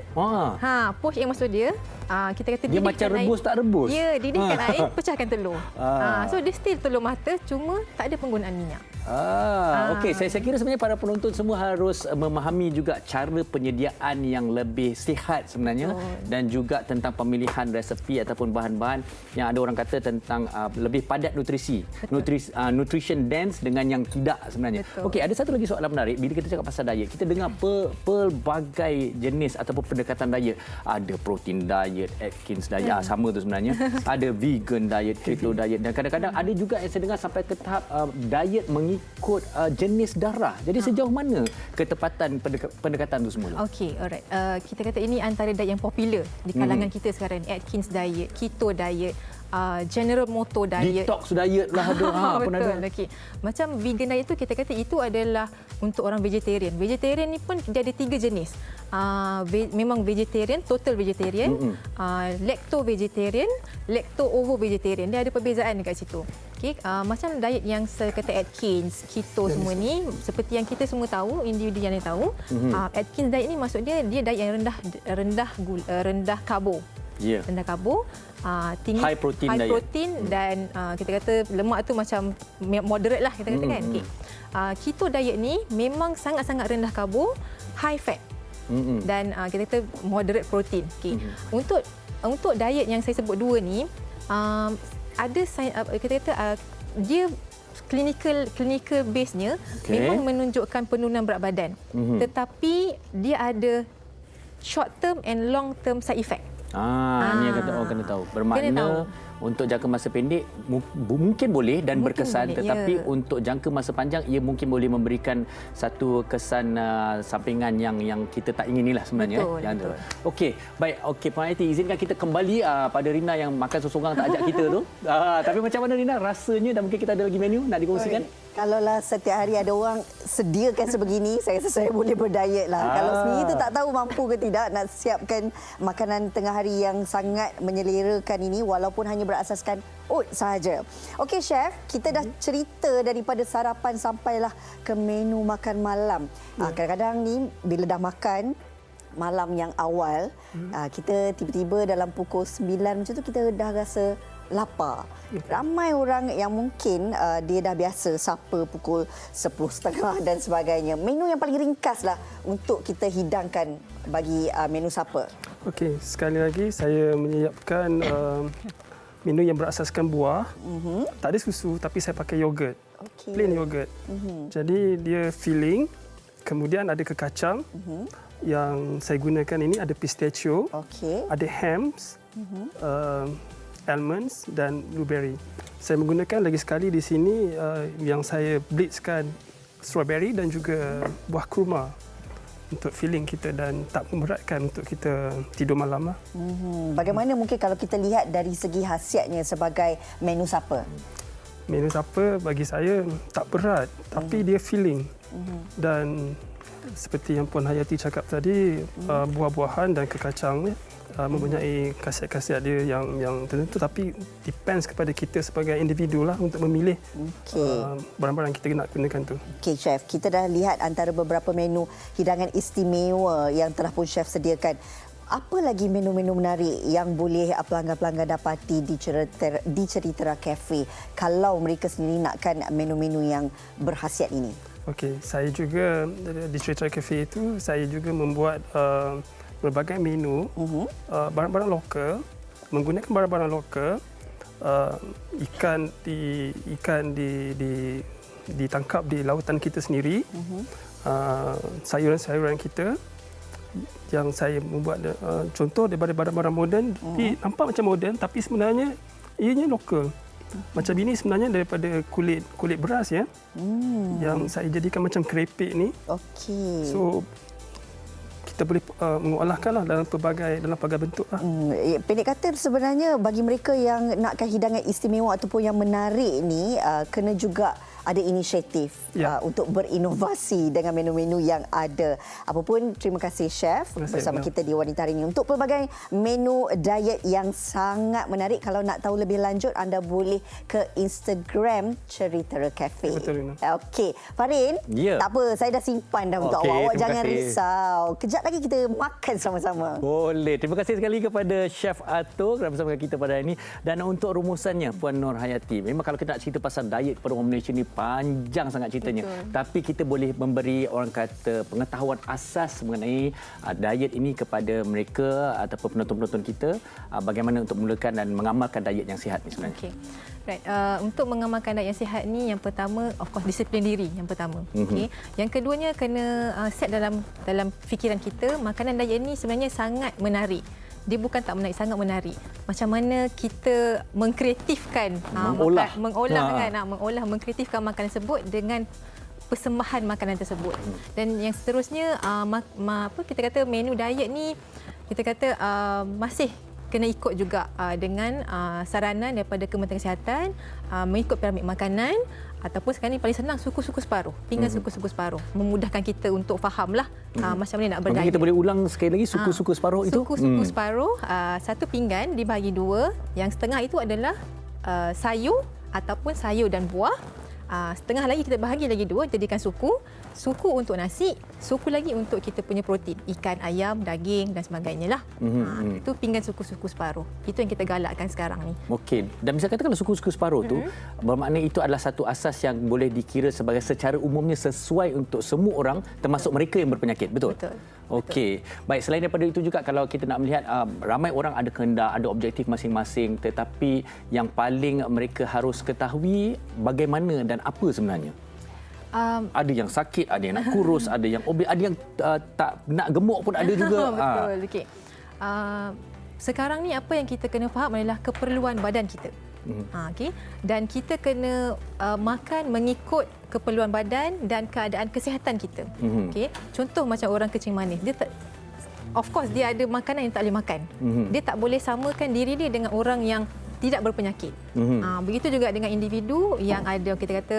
poached egg maksud dia, kita kata dia macam rebus air. tak rebus. Ya, didihkan air, pecahkan telur. So dia still telur mata, cuma tak ada penggunaan minyak. Okey, saya kira sebenarnya para penonton semua harus memahami juga cara penyediaan yang lebih sihat sebenarnya dan juga tentang pemilihan resepi ataupun bahan-bahan yang ada orang kata tentang lebih padat nutrisi. Nutrition dense dengan yang tidak sebenarnya. Okey, ada satu lagi soalan menarik bila kita cakap pasal diet. Kita dengar pelbagai jenis ataupun pendekatan diet. Ada protein diet, Atkins diet, sama tu sebenarnya. Ada vegan diet, keto diet dan kadang-kadang ada juga yang saya dengar sampai ke tahap diet mengikut jenis darah. Jadi sejauh mana ketepatan pendekatan itu semua? Okey, alright. Kita kata ini antara diet yang popular di kalangan kita sekarang. Atkins diet, keto diet, General Motto diet. Detox diet lah ada. Pun ada. Betul. Okey. Macam vegan diet tu kita kata itu adalah untuk orang vegetarian. Vegetarian ni pun dia ada 3 jenis. Memang vegetarian, total vegetarian, lacto vegetarian, lacto ovo vegetarian. Dia ada perbezaan dekat situ. Okay, macam diet yang saya kata Atkins, keto semua ni seperti yang kita semua tahu, individu yang tahu, Atkins diet ni maksud dia diet yang rendah karbo. Yeah. Rendah karbo, tinggi high protein dan kita kata lemak tu macam moderate lah kita kata kan. Okay. Keto diet ni memang sangat-sangat rendah karbo, high fat. Dan kita kata moderate protein. Okay. Untuk diet yang saya sebut dua ni ada kita kata dia clinical base-nya memang menunjukkan penurunan berat badan. Tetapi dia ada short term and long term side effect. Ini yang kata orang kena tahu. Bermakna untuk jangka masa pendek mungkin boleh dan mungkin berkesan, boleh, tetapi untuk jangka masa panjang ia mungkin boleh memberikan satu kesan sampingan yang kita tak inginilah sebenarnya. Betul. Okey, baik. Okey, Puan Hayati, izinkan kita kembali pada Rina yang makan seorang tak ajak kita tu. Tapi macam mana Rina rasanya dan mungkin kita ada lagi menu nak dikongsikan? Kalaulah setiap hari ada orang sediakan sebegini, saya rasa saya boleh berdiet lah. Kalau sendiri tu tak tahu mampu ke tidak nak siapkan makanan tengah hari yang sangat menyelerakan ini walaupun hanya berasaskan oat sahaja. Okey Chef, kita dah cerita daripada sarapan sampailah ke menu makan malam. Kadang-kadang ni bila dah makan malam yang awal, kita tiba-tiba dalam pukul 9 macam tu kita dah rasa lapar. Ramai orang yang mungkin dia dah biasa sapa pukul 10.30 dan sebagainya. Menu yang paling ringkaslah untuk kita hidangkan bagi menu sapa. Okey, sekali lagi saya menyiapkan menu yang berasaskan buah. Tak ada susu tapi saya pakai yogurt. Plain yogurt. Jadi dia filling, kemudian ada kekacang. Yang saya gunakan ini ada pistachio, ada hams, almonds dan blueberry. Saya menggunakan lagi sekali di sini yang saya blitzkan strawberry dan juga buah kurma untuk filling kita dan tak memberatkan untuk kita tidur malam. Bagaimana mungkin kalau kita lihat dari segi khasiatnya sebagai menu sapa? Menu sapa bagi saya tak berat tapi dia filling. Dan seperti yang Puan Hayati cakap tadi, buah-buahan dan kekacang mempunyai khasiat-khasiat dia yang tertentu, tapi depends kepada kita sebagai individu lah untuk memilih barang-barang kita nak gunakan tu. Okey Chef, kita dah lihat antara beberapa menu hidangan istimewa yang telah pun Chef sediakan. Apa lagi menu-menu menarik yang boleh pelanggan-pelanggan dapati di Ceritera Cafe kalau mereka sendiri nakkan menu-menu yang berkhasiat ini? Okey, saya juga di Ceritera Cafe itu saya juga membuat berbagai menu barang-barang lokal, menggunakan barang-barang lokal, ikan ditangkap di lautan kita sendiri, sayuran-sayuran kita yang saya membuat contoh daripada barang-barang moden, nampak macam moden tapi sebenarnya ianya lokal. Macam ini sebenarnya daripada kulit beras ya, yang saya jadikan macam kerepek ni. So kita boleh mengolahkanlah dalam pelbagai bentuk. Pendek kata sebenarnya bagi mereka yang nakkan hidangan istimewa ataupun yang menarik ni kena juga ada inisiatif untuk berinovasi dengan menu-menu yang ada. Apapun, terima kasih Chef bersama kita di Wanita Hari ini untuk pelbagai menu diet yang sangat menarik. Kalau nak tahu lebih lanjut, anda boleh ke Instagram Ceritera Cafe. Betul. Okey, Farin, tak apa, saya dah simpan dah untuk awak. Awak jangan risau. Kejap lagi kita makan sama-sama. Boleh. Terima kasih sekali kepada Chef Ato kerana bersama kita pada hari ini. Dan untuk rumusannya, Puan Nur Hayati, memang kalau kita nak cerita pasal diet kepada orang Malaysia ni panjang sangat ceritanya. Betul. Tapi kita boleh memberi orang kata pengetahuan asas mengenai diet ini kepada mereka ataupun penonton-penonton kita, bagaimana untuk memulakan dan mengamalkan diet yang sihat ni sebenarnya. Okey. Right. Untuk mengamalkan diet yang sihat ni, yang pertama of course disiplin diri yang pertama. Okey. Yang keduanya kena set dalam fikiran kita, makanan diet ni sebenarnya sangat menarik. Dia bukan tak menarik, sangat menarik. Macam mana kita mengkreatifkan mengkreatifkan makanan tersebut dengan persembahan makanan tersebut. Dan yang seterusnya kita kata menu diet ni kita kata masih kena ikut juga dengan saranan daripada Kementerian Kesihatan, mengikut piramid makanan, ataupun sekarang ni paling senang suku-suku separuh, pinggan suku-suku separuh, memudahkan kita untuk fahamlah macam mana nak berdiet. Mungkin kita boleh ulang sekali lagi suku-suku separuh itu. Suku-suku separuh, satu pinggan dibagi dua, yang setengah itu adalah sayur ataupun sayur dan buah. Setengah lagi kita bahagi lagi dua, jadikan suku untuk nasi, suku lagi untuk kita punya protein, ikan, ayam, daging dan sebagainya lah. Itu pinggan suku-suku separuh. Itu yang kita galakkan sekarang ni. Okey. Dan bisa katakan suku-suku separuh tu bermakna itu adalah satu asas yang boleh dikira sebagai secara umumnya sesuai untuk semua orang, termasuk mereka yang berpenyakit. Betul? Betul. Okey. Baik, selain daripada itu juga kalau kita nak melihat ramai orang ada kehendak, ada objektif masing-masing, tetapi yang paling mereka harus ketahui bagaimana dan apa sebenarnya. Ada yang sakit, ada yang nak kurus, ada yang obes, ada yang tak nak gemuk pun ada juga. Betul. Okey. Sekarang ni apa yang kita kena faham adalah keperluan badan kita. Okay. Dan kita kena makan mengikut keperluan badan dan keadaan kesihatan kita. Okay. Contoh macam orang kencing manis, of course dia ada makanan yang tak boleh makan. Dia tak boleh samakan diri dia dengan orang yang tidak berpenyakit. Begitu juga dengan individu yang ada kita kata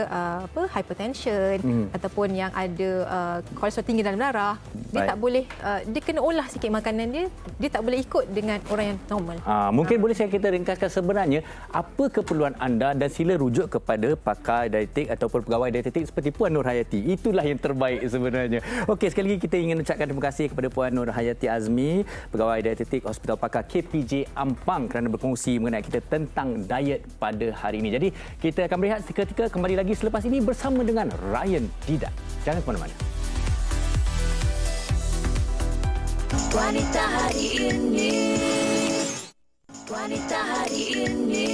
hypertension ataupun yang ada kolesterol tinggi dalam darah. Dia tak boleh, dia kena olah sikit makanan dia. Dia tak boleh ikut dengan orang yang normal. Mungkin boleh kita ringkaskan sebenarnya apa keperluan anda dan sila rujuk kepada pakar dietetik ataupun pegawai dietetik seperti Puan Nur Hayati. Itulah yang terbaik sebenarnya. Okey, sekali lagi kita ingin ucapkan terima kasih kepada Puan Nur Hayati Azmi, pegawai dietetik Hospital Pakar KPJ Ampang kerana berkongsi mengenai kita tentang diet pada hari ini. Jadi kita akan berehat seketika, kembali lagi selepas ini bersama dengan Ryan Didat. Jangan ke mana-mana. Wanita hari ini, wanita hari ini.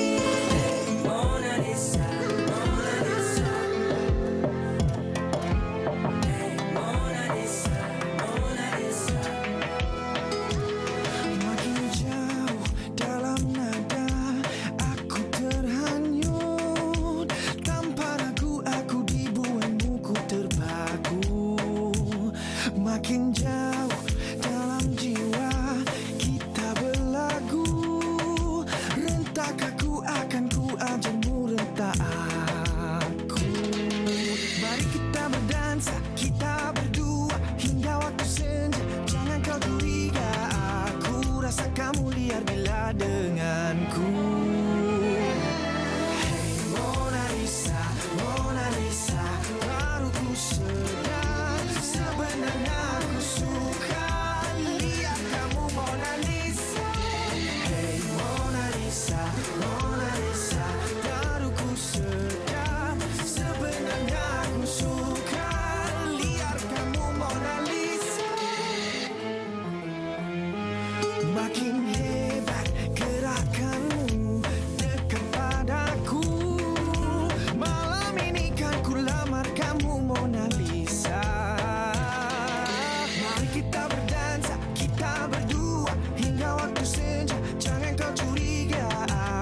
Makin jauh dalam nada aku terhanyut, tanpa ragu aku dibuatmu ku terpaku. Makin jauh dalam jiwa kita berlagu, rentak aku akan ku ajarmu rentak aku. Mari kita berdansa, kita berdua hingga waktu senja. Jangan kau curiga, aku rasa kamu liar bila denganku. Hey Mona Lisa, Mona Lisa, baru ku sedar sebenarnya aku suka lihat kamu Mona Lisa. Hey Mona Lisa, Mona Lisa, baru ku sedar sebenarnya aku suka lihat kamu Mona Lisa. Makin hebat gerakanmu dekat padaku, malam ini kan ku lamar kamu Mona Lisa. Mari kita berdansa, kita berdua hingga waktu senja. Jangan kau curiga,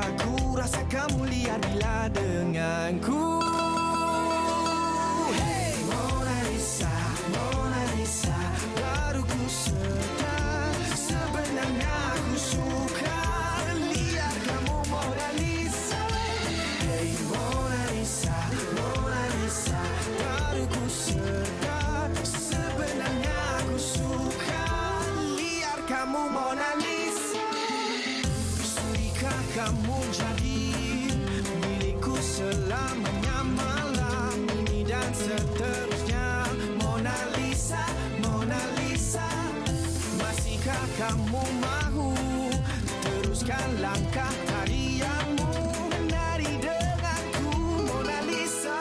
aku rasa kamu liar bila denganku. Hey Mona Lisa, Mona Lisa, baru ku sedar sebenarnya aku suka lihat kamu Mona Lisa. Hey Mona Lisa, Mona Lisa, baru ku sedar sebenarnya aku suka lihat kamu Mona Lisa. Sudikah kamu jadi milikku selamanya malam ini dan seterusnya Mona Lisa, Mona Lisa. Masihkah kamu mahu teruskan langkah tarianmu menari denganku Mona Lisa.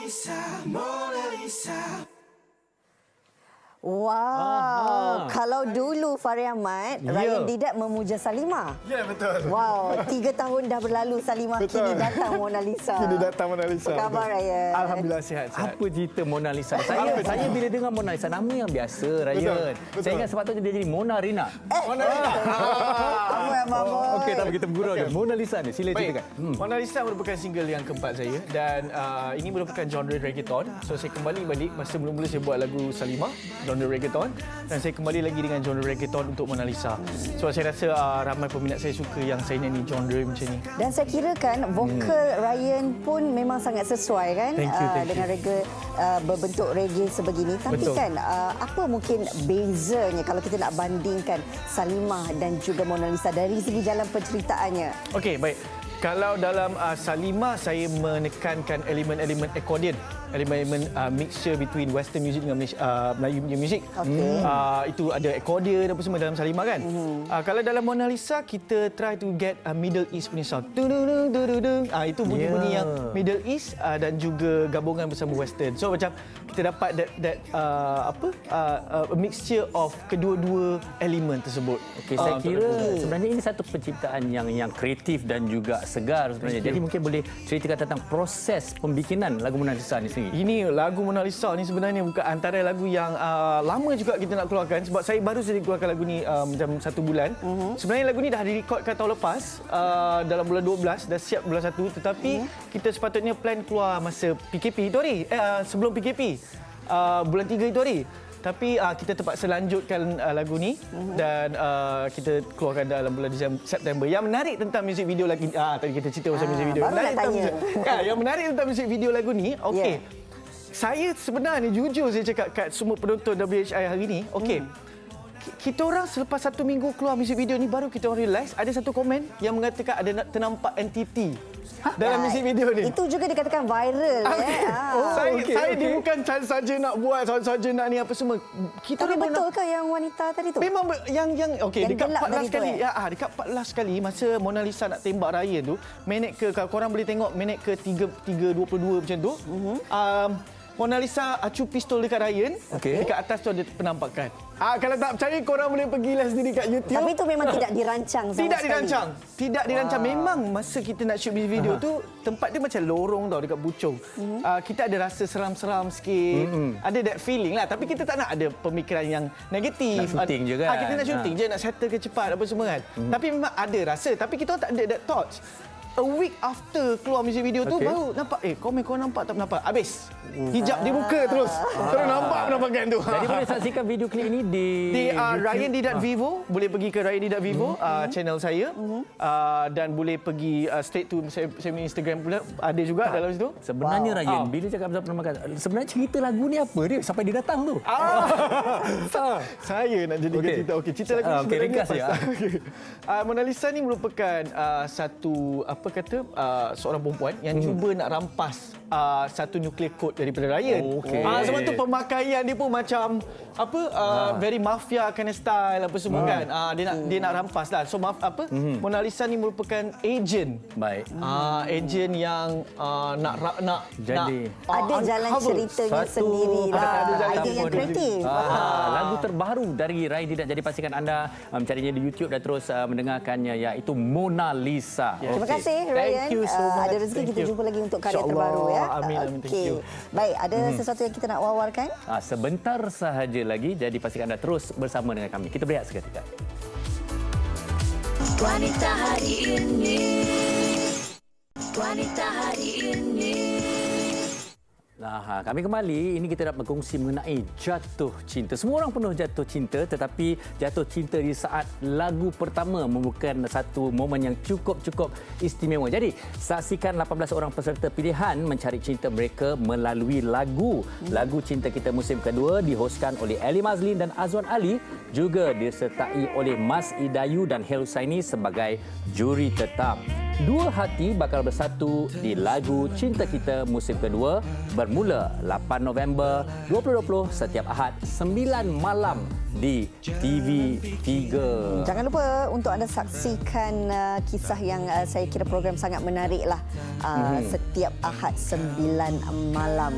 Lisa, Mona Lisa. Wow, kalau dulu Fahri Ahmad, Ryan Didat memuja Salimah. Ya, betul. Wow, 3 tahun dah berlalu Salimah, kini datang Mona Lisa. Kini datang Mona Lisa. Apa khabar Ryan? Alhamdulillah sihat. Apa cerita Mona Lisa? Saya bila dengar Mona Lisa, nama yang biasa, Ryan. Betul. Saya ingat sepatutnya dia jadi Mona Rina. Mona Lisa. Apa yang mama? Okey, tak kita bergurau. Okay. Mona Lisa ni, sila Baik, ceritakan. Mona Lisa merupakan single yang keempat saya dan ini merupakan genre reggaeton. So saya kembali balik masa mula-mula saya buat lagu Salimah, genre reggaeton, dan saya kembali lagi dengan genre reggaeton untuk Mona Lisa. So saya rasa ramai peminat saya suka yang saya nyanyi genre macam ni. Dan saya kira kan vokal Ryan pun memang sangat sesuai kan Thank you. dengan reggae berbentuk reggae sebegini. Tapi Betul. kan apa mungkin bezanya kalau kita nak bandingkan Salimah dan juga Mona Lisa dari segi jalan penceritaannya? Okey, baik. Kalau dalam Salimah saya menekankan elemen-elemen accordion, elemen-elemen mixture between western music dengan Melayu punya music. Okey. Itu ada accordion apa semua dalam Salimah kan. Kalau dalam Mona Lisa kita try to get Middle East punya sound. Itu bunyi-bunyi yang Middle East dan juga gabungan bersama western. So macam kita dapat that a mixture of kedua-dua elemen tersebut. Okey, saya kira sebenarnya ini satu penciptaan yang kreatif dan juga segar sebenarnya. Jadi mungkin boleh ceritakan tentang proses pembikinan lagu Mona Lisa ni sendiri. Ini lagu Mona Lisa ni sebenarnya bukan antara lagu yang lama juga kita nak keluarkan sebab saya baru saja keluarkan lagu ni macam 1 bulan. Sebenarnya lagu ni dah direkodkan tahun lepas dalam bulan 12, dah siap bulan 1, tetapi kita sepatutnya plan keluar masa PKP itu hari, sebelum PKP. Bulan 3 itu hari. Tapi kita terpaksa lanjutkan lagu ni dan kita keluarkan dalam bulan September. Yang menarik tentang muzik video lagi tadi kita cerita pasal muzik video. baru nak tanya. Yang menarik tentang muzik video lagu ni, okey. Saya sebenarnya jujur saya cakap kat semua penonton WHI hari ni, okey. Kita orang selepas 1 minggu keluar muzik video ni baru kita orang realise ada satu komen yang mengatakan ada ternampak entiti dalam muzik video ni. Itu juga dikatakan viral. Saya dia bukan saja nak buat, saja nak ni apa semua. Kita Tapi orang betul ke yang wanita tadi tu? memang yang okey Yang dekat gelap 14 tadi tu, kali dekat 14 kali masa Mona Lisa nak tembak Ryan tu, minit ke kalau korang boleh tengok minit ke 3:22 macam tu. Mona Lisa acu pistol dekat Ryan, dekat atas tu ada penampakan. Kalau tak percaya korang boleh pergi live sendiri kat YouTube. Tapi itu memang tidak dirancang sama Tidak sekali. dirancang. Tidak dirancang. Memang masa kita nak shoot music video tu tempat dia macam lorong tau dekat Puchong. Kita ada rasa seram-seram sikit. Ada that feeling lah. Tapi kita tak nak ada pemikiran yang negatif. Nak syuting je kan? Kita nak syuting je, nak settle ke cepat apa semua kan. Tapi memang ada rasa. Tapi kita tak ada that thoughts. A week after keluar music video tu baru nampak komen kau nampak tak nampak habis hijab di muka terus nampak penampakan tu. Jadi boleh saksikan video klip ini di Ryan Didat Vivo, boleh pergi ke Ryan Didat Vivo channel saya dan boleh pergi straight to saya punya Instagram pula ada juga dalam situ. Sebenarnya Ryan, bila cakap pasal penampakan, sebenarnya cerita lagu ni apa dia sampai dia datang tu? Saya nak jadikan cerita. Okey, cerita lagu ni sebenarnya ringkas ya. Mona Lisa ni merupakan satu seorang perempuan yang cuba nak rampas satu nuclear code daripada Ryan. Sebab tu pemakaian dia pun macam very mafia kind of style apa semua kan. Dia nak rampas lah. So Mona Lisa ni merupakan agent. Baik. Agent yang nak Ada jalan ceritanya Satu sendiri lah. Idea yang kreatif. Lagu terbaru dari Ryan Didat. Jadi pastikan anda mencarinya di YouTube dan terus mendengarkannya, iaitu Mona Lisa. Terima kasih Ryan. Thank you so much. Ada rezeki kita jumpa lagi untuk karya InsyaAllah. terbaru ya. Amin, amin. Thank you. Baik, ada sesuatu yang kita nak wawarkan? Sebentar sahaja lagi. Jadi pastikan anda terus bersama dengan kami. Kita berehat seketika. Wanita hari ini, wanita hari ini. Kami kembali. Ini kita nak berkongsi mengenai jatuh cinta. Semua orang penuh jatuh cinta, tetapi jatuh cinta di saat lagu pertama merupakan satu momen yang cukup istimewa. Jadi, saksikan 18 orang peserta pilihan mencari cinta mereka melalui lagu. Lagu Cinta Kita musim kedua dihoskan oleh Ali Mazlin dan Azwan Ali, juga disertai oleh Mas Idayu dan Hel Husaini sebagai juri tetap. Dua hati bakal bersatu di lagu Cinta Kita musim kedua bermula 8 November 2020 setiap Ahad 9 malam di TV3. Jangan lupa untuk anda saksikan kisah yang saya kira program sangat menarik lah. Setiap Ahad 9 malam.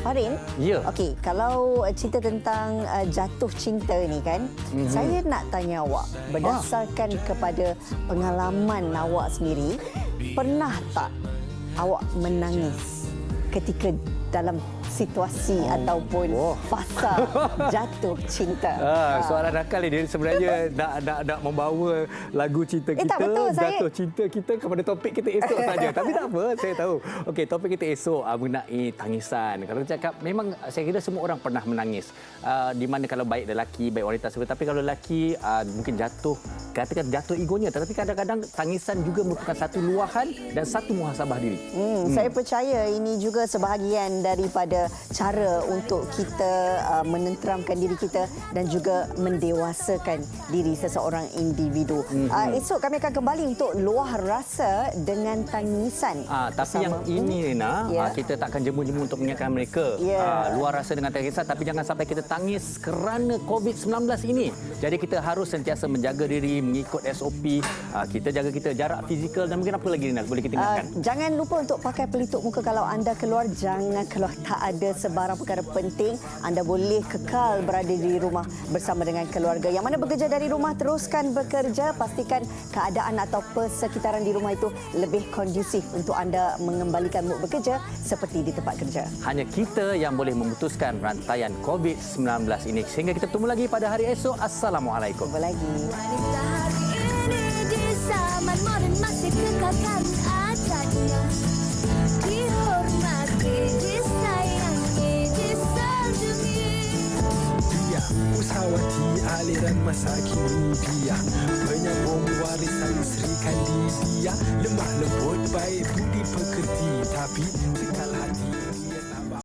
Farin, Ya. okey, kalau cerita tentang jatuh cinta ni kan, saya nak tanya awak, berdasarkan kepada pengalaman awak sendiri, pernah tak awak menangis ketika dalam situasi ataupun fasa jatuh cinta? Soalan nakal ini sebenarnya nak membawa lagu cinta kita, tak betul, jatuh cinta kita kepada topik kita esok saja. Tapi tak apa, saya tahu. Okey, topik kita esok mengenai tangisan. Kalau kita cakap, memang saya kira semua orang pernah menangis. Di mana kalau baik lelaki, baik wanita semua. Tapi kalau lelaki mungkin jatuh, katakan jatuh egonya. Tetapi kadang-kadang tangisan juga merupakan satu luahan dan satu muhasabah diri. Saya percaya ini juga sebahagian daripada cara untuk kita menenteramkan diri kita dan juga mendewasakan diri seseorang individu. Esok kami akan kembali untuk luah rasa dengan tangisan. Tapi yang ini, Rina, kita takkan jemu-jemu untuk mengingatkan mereka. Luar rasa dengan tangisan, tapi jangan sampai kita tangis kerana COVID-19 ini. Jadi kita harus sentiasa menjaga diri, mengikut SOP. Kita jaga jarak fizikal dan mungkin apa lagi, Rina, boleh kita ingatkan? Jangan lupa untuk pakai pelitup muka kalau anda keluar. Jangan keluar tak ada sebarang perkara penting. Anda boleh kekal berada di rumah bersama dengan keluarga. Yang mana bekerja dari rumah, teruskan bekerja. Pastikan keadaan atau persekitaran di rumah itu lebih kondusif untuk anda mengembalikan mood bekerja seperti di tempat kerja. Hanya kita yang boleh memutuskan rantaian COVID-19 ini. Sehingga kita bertemu lagi pada hari esok. Assalamualaikum. Jumpa lagi. Wanita hari ini di zaman moden masih kekalkan adatnya. Dihormati, disayangi, disanjungi. Dia usahawati aliran masa kini dia penyambung warisan Sri Kandidia, lemah lembut baik budi pekerti, tapi